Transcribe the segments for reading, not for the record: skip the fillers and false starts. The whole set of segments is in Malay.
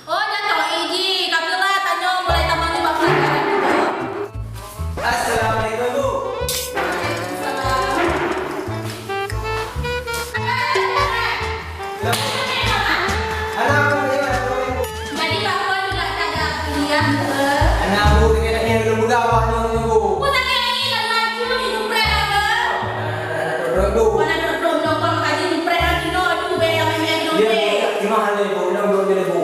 Oh, jangan Iji. Kapilah tanya mulai tambah ni bab pelajaran dulu. Assalamualaikum Bu. Jadi Pak Puan juga tak ada pilihan ke? Anak Bu dengan nak yang muda awaknya Bu. Aku tak kira ni nak laju ni numpret apa? Rodo. Mana nak belum nongkrong kaji numpret lagi no tu be yang main dulu be. Gimana ni Bu? Nak belum jadi Bu.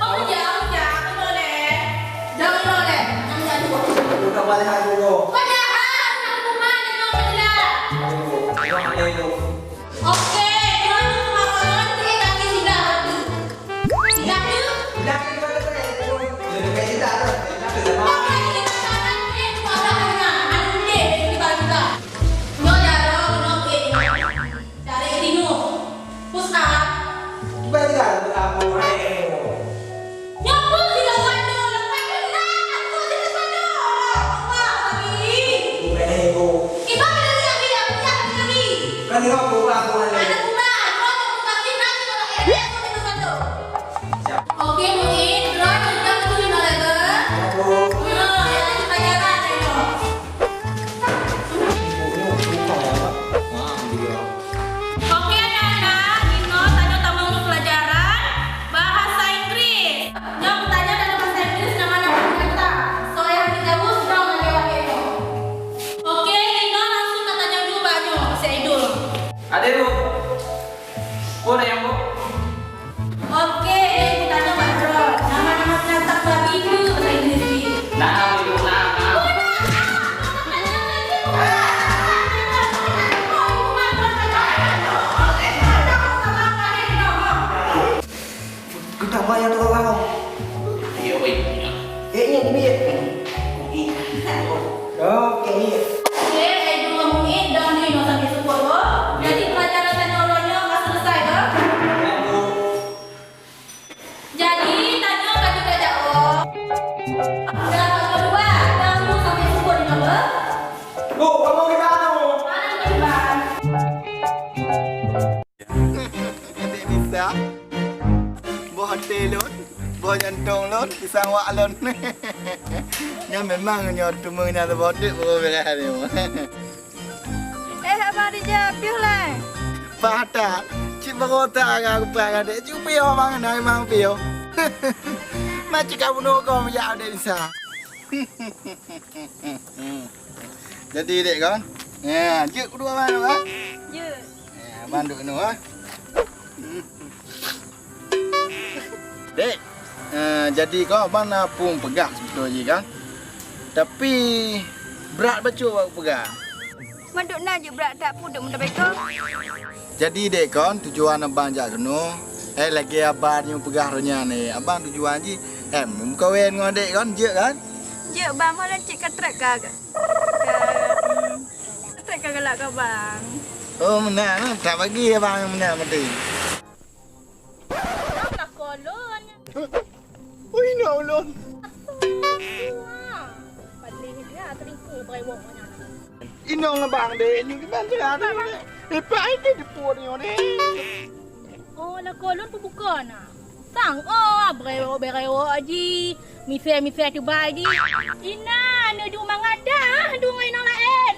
Oh ya, aku boleh. Jangan boleh. Jangan jadi Bu. Bukan balik aku Bu. Kau jahat, nak rumah ni no menjelah. Gimana ni Bu? Okey, kau tu makan ni kaki sudah tu. Sudah tu. Dah kita balik Bu. Jadi kayak kita tu. Nak ke Kau mana? ni masalah ni tu ada hanya anu ni di bawah. Nyo jaro no ke. Dari dino. Push up. Balik dah aku hai. Nyapa tidak padu, lepas tu lah. Aku tidak padu. Apa lagi? Bu ni Bu. Ibu lagi. Kan ni aku Ada hai. kurang. Kau tak buka timnas kalau ada aku tidak padu. Siap. Okey, Muin. Terus kita tunggu ni lagi. Bu. Yang pelajaran itu. Okey anak-anak, Dino tanya tamu untuk pelajaran bahasa Inggris. Yang bertanya dalam bahasa Inggris nama-nama kata. Soalnya kita pun sudah menjawab itu. Okey, Dino langsung nak tanya dulu banyak si Idul. Ada Bu. Bu ada yang Bu? Okey, yang bertanya Pak Rod. Nama-nama binatang babi itu bahasa Inggris ni. Nah, Bu, nah. Kita bayar tu kau. Iya, Bu. Ini ni biar. Okey. Okey, Idul ngomongin dan Dino sampai sepuluh. Jadi pelajaran tanya orangnya nggak selesai dah. Jadi tanya kan juga jawab. Dan kedua, dan 10 sampai 10 ni apa? Bu, kamu kita anu. Mana yang kedua? Adik Nisa Buah hotel lon Buah jantung lon Pisang wak lon Yang memang nyotu mengenal bodik Buah berah ni Abang dia piuh lah. Pada Cik berkota dengan aku perang adik Cik piuh bang Nari bang piuh Macam kamu nukau Menjak adik Nisa Jadi dek kan Ya, cik kedua mana kan Ya. Ya, banduk ni ha. Dek, jadi kau abang nak pun pegang sebetulnya kan. Tapi berat betul awak pegang. Manduk nak je berat tak pun duk minta beka. Jadi dek kon tujuan abang jak keno. Lagi abang yang pegang ronya ni. Abang tujuan je kawin dengan dek kan je kan. Je bang malah cik katrak ka. Katrak ka galak ka bang. Oh menang lah. Tak bagi abang yang menang mati. Nak kolon. Oh ini ulun. Padli dia teringkul berewok mana. Inong abang dek ni gimana cara ni? Lepas itu dipur ni ni. Oh, nak kolon pun bukan ah. Sang oh, berewok aji. Mifir tu baji. Ina, ni du mangada, du ngai nang lain.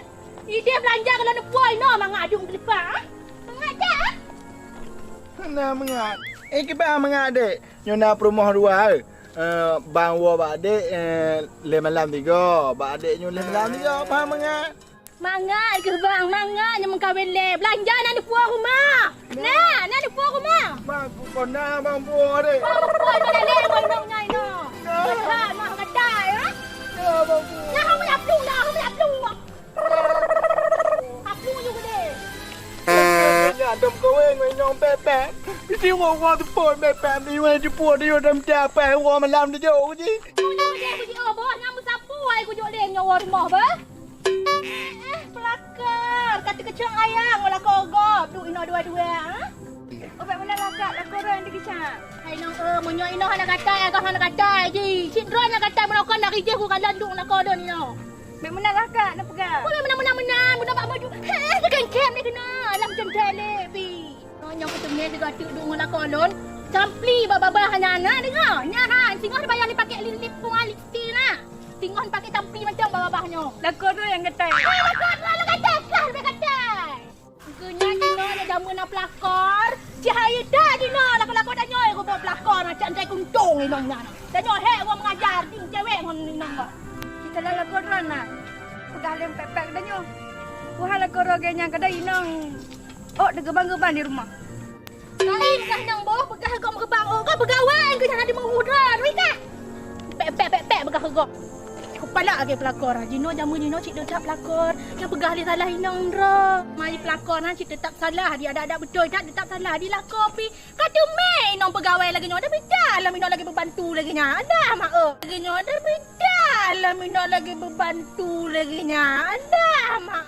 Ide belanja kalau nak boy no mangadu ke depan. Mangada. Mana mengat? Kita mengat dek. Nyona rumah dua. Bang wa ba dek le malam tiga. Ba dek nyu le malam tiga. Faham mengat? Mangat ke bang, mangat yang mengkawin le. Belanja nak di puas rumah. Nah, nak di puas rumah. Bang ku kona bang buah dek. Boy no le boy no nyai no. Betul mah kata ya. Ya bang buah. Nong Pepe. Mesti orang tu pun Pepe ni orang jepur dia dalam dapat orang malam dia jauh je. Kujuk dia kujuk boh nama sapu ai kujuk dia nyawa rumah ba. Pelakar kata kecang ayang olah kogop tu ino dua-dua ha. Obat mana lakak lah korang di kisah. Hai nang monyo ino hana kata agak hana kata ji. Sindro hana kata menokon nak ije ku kan landung nak kodon ino. Mek mana lakak nak pegang. Boleh menang mudah pak maju. Tekan kem ni kena alam jentele pi. Nyo ketemu dekat tu dengan kolon. Campli baba hanya anak dengar. Nyahan singoh bayar ni pakai lip pung lipstick nah. Singoh pakai campli macam baba-babanya. Lah korang yang ketai. Lah kata lebih kata. Kena dino ada jamu nak pelakor. Cahaya dah dino lakon-lakon dah nyoy ko buat pelakor macam saya kuntung ino nya. Dah nyoy hek orang mengajar ting cewek mon ino. Kita lah korang nak. Pegang lem pepek dah nyo. Wah lah korang yang kedai inang. Oh, dah gebang-gebang di rumah. Lain kah nang boh pegah gom gebang oh kau pegawai ke jangan ada mengudar wei tak. Pek pegah gom. Kepala lagi pelakor. Jino jamu Jino cik tetap pelakor. Yang pegah dia salah inang dra. Mai pelakor cik tetap salah. Dia ada betul tak tetap salah. Dia lah kopi. Kata mai inang pegawai lagi nyo. Ada beda lah inang lagi berbantu lagi nya. Ada mak lagi nyo. Ada beda lah inang lagi berbantu lagi nya. Ada mak